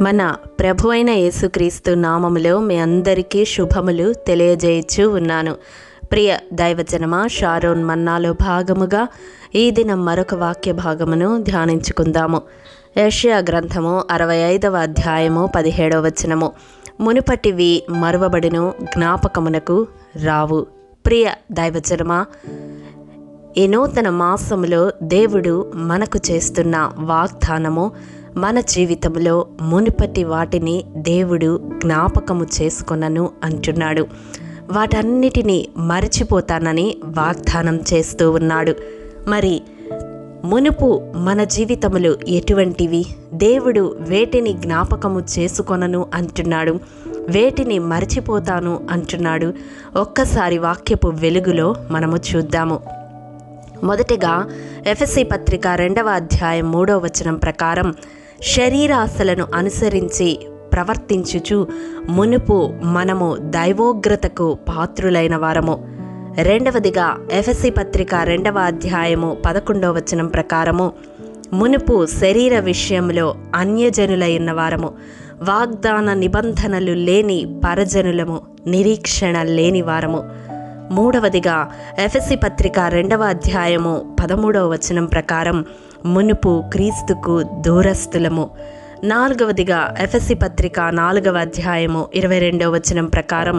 మన ప్రభు అయిన యేసుక్రీస్తు నామములో మీ అందరికీ శుభములు తెలియజేయచ్చు ఉన్నాను. ప్రియ దైవజనమా, షారోన్ మన్నాలో భాగముగా ఈ దినం మరొక వాక్య భాగమును ధ్యానించుకుందాము. యెషయా గ్రంథము 65వ అధ్యాయము 17వ వచనము. మునుపటివి మరువబడిను, జ్ఞాపకమునకు రావు. ప్రియ దైవజనమా, ఈ నూతన మాసములో దేవుడు మనకు చేస్తున్న వాగ్దానము, మన జీవితంలో మునుపటి వాటిని దేవుడు జ్ఞాపకము చేసుకొనను అంటున్నాడు. వాటన్నిటినీ మరిచిపోతానని వాగ్దానం చేస్తూ ఉన్నాడు. మరి మునుపు మన జీవితములు ఎటువంటివి? దేవుడు వేటిని జ్ఞాపకము చేసుకొనను అంటున్నాడు, వేటిని మరిచిపోతాను అంటున్నాడు. ఒక్కసారి వాక్యపు వెలుగులో మనము చూద్దాము. మొదటిగా ఎఫెసీ పత్రిక 2వ అధ్యాయం 3వ వచనం ప్రకారం, శరీరాశలను అనుసరించి ప్రవర్తించుచు మునుపు మనము దైవోగ్రతకు పాత్రులైన వారము. రెండవదిగా ఎఫెసీ పత్రిక 2వ అధ్యాయము 11వ వచనం ప్రకారము, మునుపు శరీర విషయంలో అన్యజనులైన వారము, వాగ్దాన నిబంధనలు లేని పరజనులము, నిరీక్షణ లేని వారము. మూడవదిగా ఎఫెసీ పత్రిక 2వ అధ్యాయము 13వ వచనం ప్రకారం, మునుపు క్రీస్తుకు దూరస్తులము. నాలుగవదిగా ఎఫెసీ పత్రిక 4వ అధ్యాయము 22వ వచనం ప్రకారం,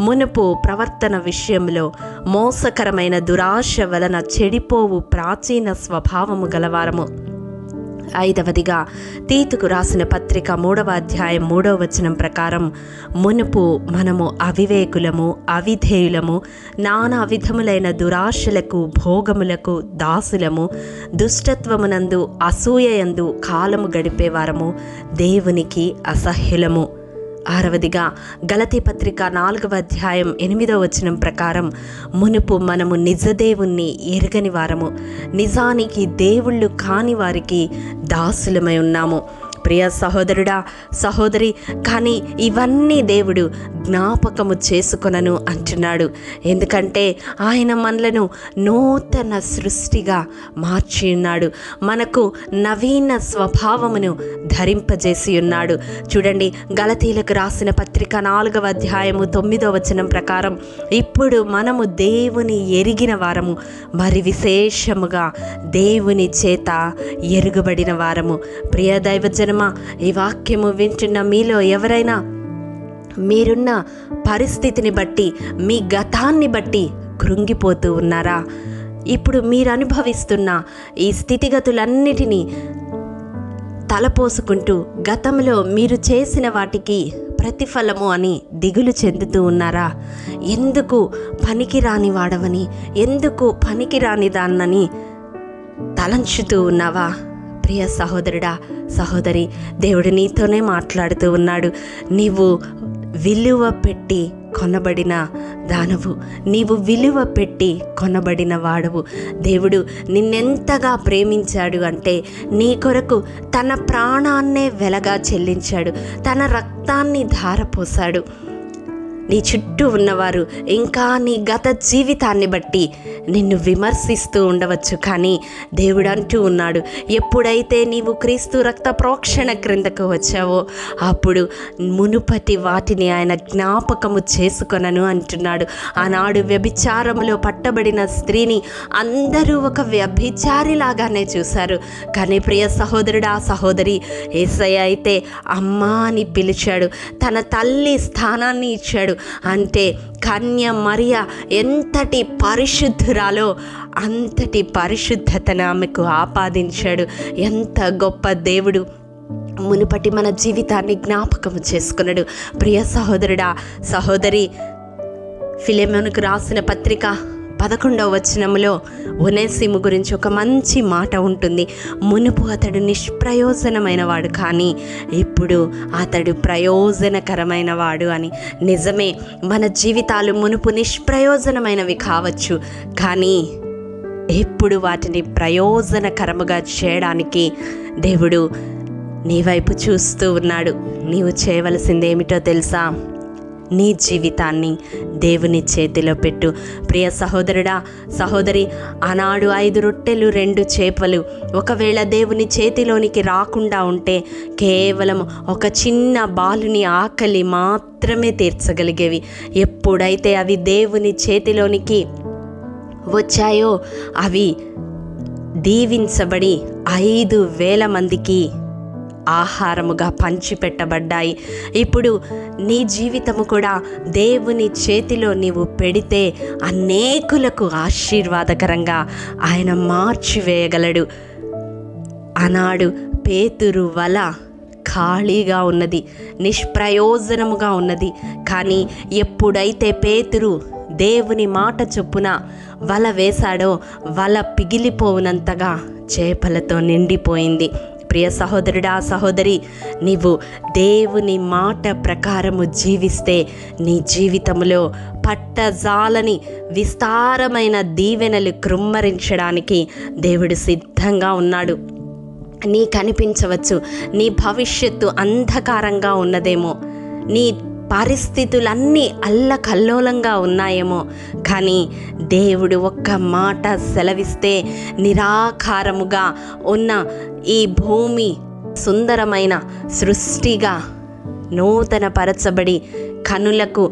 మునుపు ప్రవర్తన విషయంలో మోసకరమైన దురాశ వలన చెడిపోవు ప్రాచీన స్వభావము గలవారము. ఐదవదిగా తీతుకు రాసిన పత్రిక 3వ అధ్యాయం 3వ వచనం ప్రకారం, మునుపు మనము అవివేకులము, అవిధేయులము, నానా విధములైన దురాశలకు, భోగములకు దాసులము, దుష్టత్వమునందు అసూయయందు కాలము గడిపేవారము, దేవునికి అసహ్యులము. ఆరవదిగా గలతీ పత్రిక 4వ అధ్యాయం 8వ వచనం ప్రకారం, మునుపు మనము నిజదేవుణ్ణి ఎరుగని వారము, నిజానికి దేవుళ్ళు కాని వారికి దాసులమై ఉన్నాము. ప్రియ సహోదరుడా, సహోదరి, కానీ ఇవన్నీ దేవుడు జ్ఞాపకము చేసుకొనను అంటున్నాడు. ఎందుకంటే ఆయన మనలను నూతన సృష్టిగా మార్చి ఉన్నాడు, మనకు నవీన స్వభావమును ధరింపజేసి ఉన్నాడు. చూడండి, గలతీలకు రాసిన పత్రిక 4వ అధ్యాయము 9వ వచనం ప్రకారం, ఇప్పుడు మనము దేవుని ఎరిగిన వారము, మరి విశేషముగా దేవుని చేత ఎరుగబడిన వారము. ప్రియ దైవజన, ఈ వాక్యము వింటున్న మీలో ఎవరైనా మీరున్న పరిస్థితిని బట్టి, మీ గతాన్ని బట్టి కృంగిపోతూ ఉన్నారా? ఇప్పుడు మీరు అనుభవిస్తున్న ఈ స్థితిగతులన్నిటినీ తలపోసుకుంటూ గతంలో మీరు చేసిన వాటికి ప్రతిఫలము అని దిగులు చెందుతూ ఉన్నారా? ఎందుకు పనికిరాని వాడవని, ఎందుకు పనికిరాని దాన్నని తలంచుతూ ఉన్నావా? ప్రియ సహోదరుడా, సహోదరి, దేవుడు నీతోనే మాట్లాడుతూ ఉన్నాడు. నీవు విలువ పెట్టి కొనబడిన దానవు, నీవు విలువ పెట్టి కొనబడిన వాడవు. దేవుడు నిన్నెంతగా ప్రేమించాడు అంటే, నీ కొరకు తన ప్రాణాన్నే వెలగా చెల్లించాడు, తన రక్తాన్ని ధారపోశాడు. నీ చుట్టూ ఉన్నవారు ఇంకా నీ గత జీవితాన్ని బట్టి నిన్ను విమర్శిస్తూ ఉండవచ్చు, కానీ దేవుడు అంటూ ఉన్నాడు, ఎప్పుడైతే నీవు క్రీస్తు రక్త ప్రోక్షణ క్రిందకు వచ్చావో అప్పుడు మునుపటి వాటిని ఆయన జ్ఞాపకము చేసుకొనను అంటున్నాడు. ఆనాడు వ్యభిచారములో పట్టబడిన స్త్రీని అందరూ ఒక వ్యభిచారిలాగానే చూశారు, కానీ ప్రియ సహోదరుడా, సహోదరి, యేసయ్య అయితే అమ్మా అని పిలిచాడు, తన తల్లి స్థానాన్ని ఇచ్చాడు. అంటే కన్య మరియ ఎంతటి పరిశుద్ధురాలో అంతటి పరిశుద్ధతను ఆమెకు ఆపాదించాడు. ఎంత గొప్ప దేవుడు! మునుపటి మన జీవితాన్ని జ్ఞాపకము చేసుకున్నాడు. ప్రియ సహోదరుడా, సహోదరి, ఫిలెమోనుకు రాసిన పత్రిక 11వ వచనములో ఒనేసిము గురించి ఒక మంచి మాట ఉంటుంది. మునుపు అతడు నిష్ప్రయోజనమైన వాడు, కానీ ఇప్పుడు అతడు ప్రయోజనకరమైన వాడు అని. నిజమే, మన జీవితాలు మునుపు నిష్ప్రయోజనమైనవి కావచ్చు, కానీ ఇప్పుడు వాటిని ప్రయోజనకరముగా చేయడానికి దేవుడు నీ వైపు చూస్తూ ఉన్నాడు. నీవు చేయవలసిందేమిటో తెలుసా? నీ జీవితాన్ని దేవుని చేతిలో పెట్టు. ప్రియ సహోదరుడా, సహోదరి, ఆనాడు 5 రొట్టెలు 2 చేపలు ఒకవేళ దేవుని చేతిలోనికి రాకుండా ఉంటే కేవలం ఒక చిన్న బాలుని ఆకలి మాత్రమే తీర్చగలిగేవి. ఎప్పుడైతే అవి దేవుని చేతిలోనికి వచ్చాయో అవి దీవించబడి 5,000 మందికి ఆహారముగా పంచిపెట్టబడ్డాయి. ఇప్పుడు నీ జీవితము కూడా దేవుని చేతిలో నీవు పెడితే అనేకులకు ఆశీర్వాదకరంగా ఆయన మార్చివేయగలడు. ఆనాడు పేతురు వల ఖాళీగా ఉన్నది, నిష్ప్రయోజనముగా ఉన్నది. కానీ ఎప్పుడైతే పేతురు దేవుని మాట చొప్పున వల వేశాడో వల పిగిలిపోవునంతగా చేపలతో నిండిపోయింది. ప్రియ సహోదరుడా, సహోదరి, నీవు దేవుని మాట ప్రకారము జీవిస్తే నీ జీవితంలో పట్టజాలని విస్తారమైన దీవెనలు కృమ్మరించడానికి దేవుడు సిద్ధంగా ఉన్నాడు. నీ కనిపించవచ్చు, నీ భవిష్యత్తు అంధకారంగా ఉన్నదేమో, నీ పరిస్థితులన్నీ అల్లకల్లోలంగా ఉన్నాయేమో, కానీ దేవుడు ఒక్క మాట సెలవిస్తే నిరాకారముగా ఉన్న ఈ భూమి సుందరమైన సృష్టిగా నూతన పరచబడి కనులకు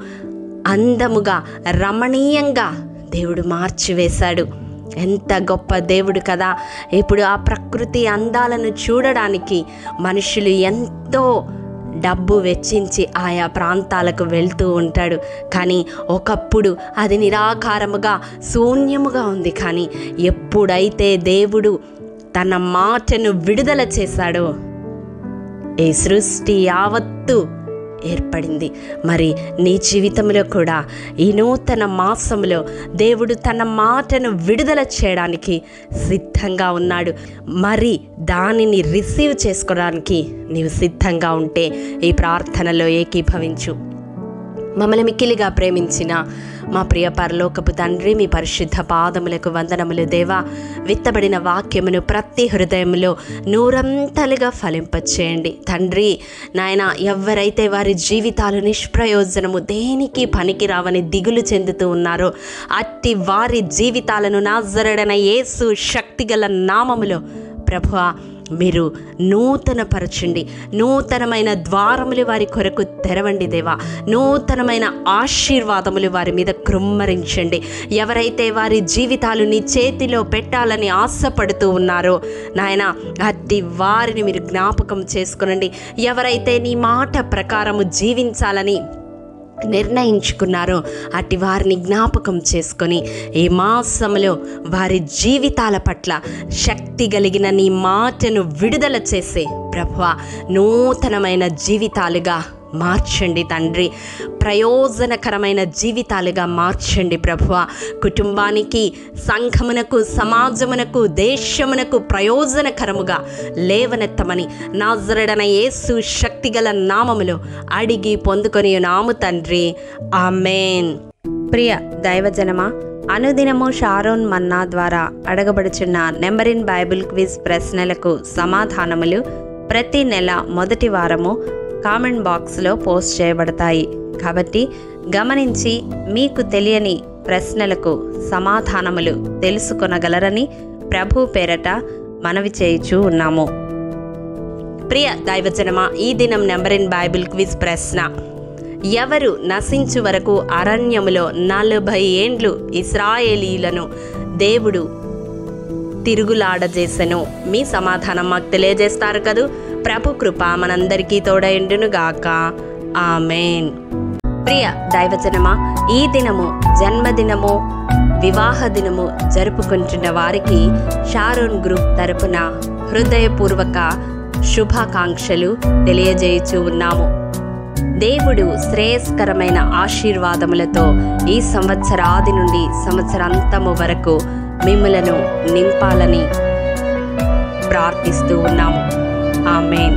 అందముగా రమణీయంగా దేవుడు మార్చివేశాడు. ఎంత గొప్ప దేవుడు కదా! ఇప్పుడు ఆ ప్రకృతి అందాలను చూడడానికి మనుషులు ఎంతో డబ్బు వెచ్చించి ఆయా ప్రాంతాలకు వెళ్తూ ఉంటాడు. కానీ ఒకప్పుడు అది నిరాకారముగా శూన్యముగా ఉంది. కానీ ఎప్పుడైతే దేవుడు తన మాటను విడుదల చేశాడో ఈ సృష్టి యావత్తు ఏర్పడింది. మరి నీ జీవితంలో కూడా ఈ నూతన మాసంలో దేవుడు తన మాటను విడుదల చేయడానికి సిద్ధంగా ఉన్నాడు. మరి దానిని రిసీవ్ చేసుకోవడానికి నీవు సిద్ధంగా ఉంటే ఈ ప్రార్థనలో ఏకీభవించు. మమ్మల్ని మిక్కిలిగా ప్రేమించిన మా ప్రియ పరలోకపు తండ్రి, మీ పరిశుద్ధ పాదములకు వందనములు. దేవా, విత్తబడిన వాక్యమును ప్రతి హృదయంలో నూరంతలుగా ఫలింపచేయండి తండ్రి. నాయన, ఎవరైతే వారి జీవితాలు నిష్ప్రయోజనము, దేనికి పనికిరావని దిగులు చెందుతూ ఉన్నారో అట్టి వారి జీవితాలను నాజరేయుడైన యేసు శక్తిగల నామములో ప్రభువా మీరు నూతనపరచండి. నూతనమైన ద్వారములు వారి కొరకు తెరవండి దేవా. నూతనమైన ఆశీర్వాదములు వారి మీద కృమ్మరించండి. ఎవరైతే వారి జీవితాలు నీ చేతిలో పెట్టాలని ఆశపడుతూ ఉన్నారో నాయన, అట్టి వారిని మీరు జ్ఞాపకం చేసుకునండి. ఎవరైతే నీ మాట ప్రకారము జీవించాలని నిర్ణయించుకున్నారో అట్టి వారిని జ్ఞాపకం చేసుకొని ఈ మాసంలో వారి జీవితాల పట్ల శక్తి కలిగిన నీ మాటను విడుదల చేసే ప్రభువా నూతనమైన జీవితాలుగా మార్చండి తండ్రి. ప్రయోజనకరమైన జీవితాలుగా మార్చండి ప్రభువా. కుటుంబానికి, సంఘమునకు, సమాజమునకు, దేశమునకు ప్రయోజనకరముగా లేవనెత్తమని నాజరేయుడైన యేసు శక్తిగల నామములో అడిగి పొందుకొని నాము తండ్రి, ఆమేన్. ప్రియ దైవజనమా, అనుదినము షారోన్ మన్నా ద్వారా అడగబడుచున్న నెంబర్ ఇన్ బైబిల్ క్విజ్ ప్రశ్నలకు సమాధానములు ప్రతి నెల మొదటి వారము కామెంట్ బాక్స్లో పోస్ట్ చేయబడతాయి. కాబట్టి గమనించి మీకు తెలియని ప్రశ్నలకు సమాధానములు తెలుసుకొనగలరని ప్రభు పేరట మనవి చేయుచూ ఉన్నాము. ప్రియ దైవజనమా, ఈ దినం నెంబర్ ఇన్ బైబిల్ క్విజ్ ప్రశ్న: ఎవరు నశించు వరకు అరణ్యములో 40 ఏండ్లు ఇశ్రాయేలీయులను దేవుడు తిరుగులాడజేసెను? మీ సమాధానం మాకు తెలియజేస్తారు కదూ. ప్రభు కృప మనందరికీ తోడయుండును గాక. ఆమేన్. ప్రియ దైవజనమా, ఈ దినము జన్మదినము, వివాహ దినము జరుపుకుంటున్న వారికి షారోన్ గ్రూప్ తరపున హృదయపూర్వక శుభాకాంక్షలు తెలియజేయుచూ ఉన్నాము. దేవుడు శ్రేయస్కరమైన ఆశీర్వాదములతో ఈ సంవత్సరాది నుండి సంవత్సరాంతము వరకు మిమ్ములను నింపాలని ప్రార్థిస్తూ ఉన్నాము. ఆమేన్.